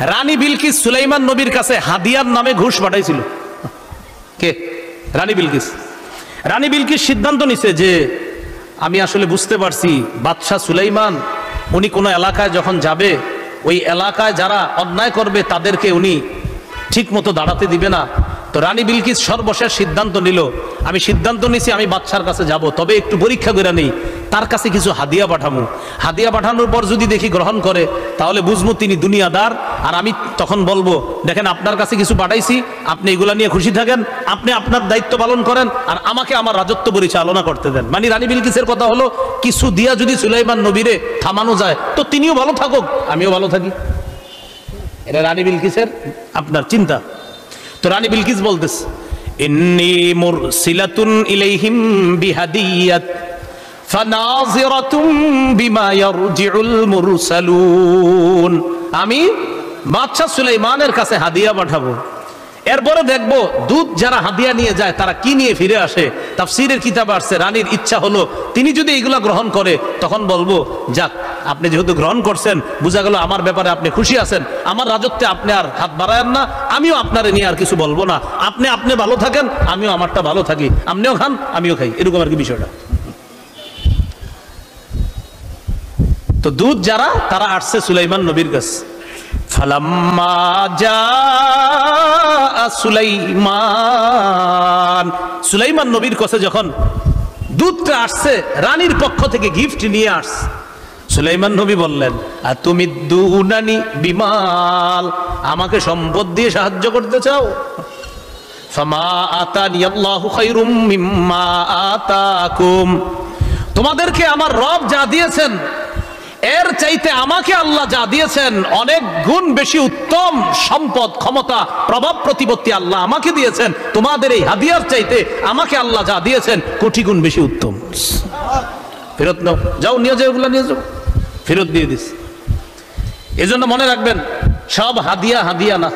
রানী বিলকিস সুলাইমান নবীর কাছে হাদিয়ার নামে ঘুষ পাঠাইছিল। কে? রানী বিলকিস। রানী বিলকিস সিদ্ধান্ত নিছে যে আমি আসলে বুঝতে পারছি বাদশাহ সুলাইমান উনি কোনো এলাকায় যখন যাবে ওই এলাকায় যারা অন্যায় করবে তাদেরকে উনি ঠিক মতো দাঁড়াতে দিবে না। তো রানী বিলকিস সর্বশেষ সিদ্ধান্ত নিল, আমি সিদ্ধান্ত নিছি আমি বাদশার কাছে যাব, তবে একটু পরীক্ষা করে নেই, তার কাছে কিছু হাদিয়া পাঠামু। হাদিয়া পাঠানোর পর যদি দেখি গ্রহণ করে তাহলে বুঝবো তিনি দুনিয়াদার, আর আমি তখন বলবো দেখেন আপনার কাছে কিছু পাঠাইছি, আপনি এগুলা নিয়ে খুশি থাকেন, আপনি আপনার দায়িত্ব পালন করেন, আর আমাকে আমার রাজত্ব পরিচালনা করতে দেন। মানে রানী বিলকিসের কথা হলো কিছু দিয়া যদি সুলাইমান নবীরে থামানো যায় তো তিনিও ভালো থাকুক, আমিও ভালো থাকি। এটা রানী বিলকিসের আপনার চিন্তা। তো রানী বিলকিস বলতেছে ইন্নী মুরসিলাতুন ইলাইহিম বিহাদিয়াত ফানাযিরাতুম বিমা ইয়ারজিউল মুরসালুন, আমি বাদশা সুলাইমানের কাছে হাদিয়া পাঠাবো, এরপরে দেখবো দুধ যারা হাদিয়া নিয়ে যায় তারা কি নিয়ে ফিরে আসে। তাফসীরের কিতাব আসছে রানীর ইচ্ছা হলো তিনি যদি এগুলা গ্রহণ করে তখন বলবো যাক আপনি যেহেতু গ্রহণ করছেন বোঝা গেল আমার ব্যাপারে আপনি খুশি আছেন, আমার রাজত্বে আপনি আর হাত বাড়ায়েন না, আমিও আপনারে নিয়ে আর কিছু বলবো না, আপনি ভালো থাকেন, আমিও আমারটা ভালো থাকি, আপনিও খান আমিও খাই, এরকম আর কি বিষয়টা। তো দুধ যারা তারা আসছে সুলাইমান নবীর কাছে। ফালাম্মা জাআ সুলাইমান, সুলাইমান নবীর কাছে যখন দুধটা আসছে রানীর পক্ষ থেকে গিফট নিয়ে আসছে, সুলাইমান নবী বললেন আতুমিদ্দুনানি বিমাল, আমাকে সম্পদ দিয়ে সাহায্য করতে চাও? ফামা আতানি আল্লাহু খায়রুম মিম্মা আতাকুম, তোমাদেরকে আমার রব যা দিয়েছেন এর চাইতে আমাকে আল্লাহ যা দিয়েছেন অনেক গুণ বেশি উত্তম সম্পদ, ক্ষমতা, প্রভাব প্রতিপত্তি আল্লাহ আমাকে দিয়েছেন, তোমাদের এই হাদিয়ার চাইতে আমাকে আল্লাহ যা দিয়েছেন কোটি গুণ বেশি উত্তম। ফেরত নাও, যাও নিয়ে যাও, এগুলো নিয়ে যাও, ফেরত দিয়ে দিস। এজন্য মনে রাখবেন সব হাদিয়া হাদিয়া না।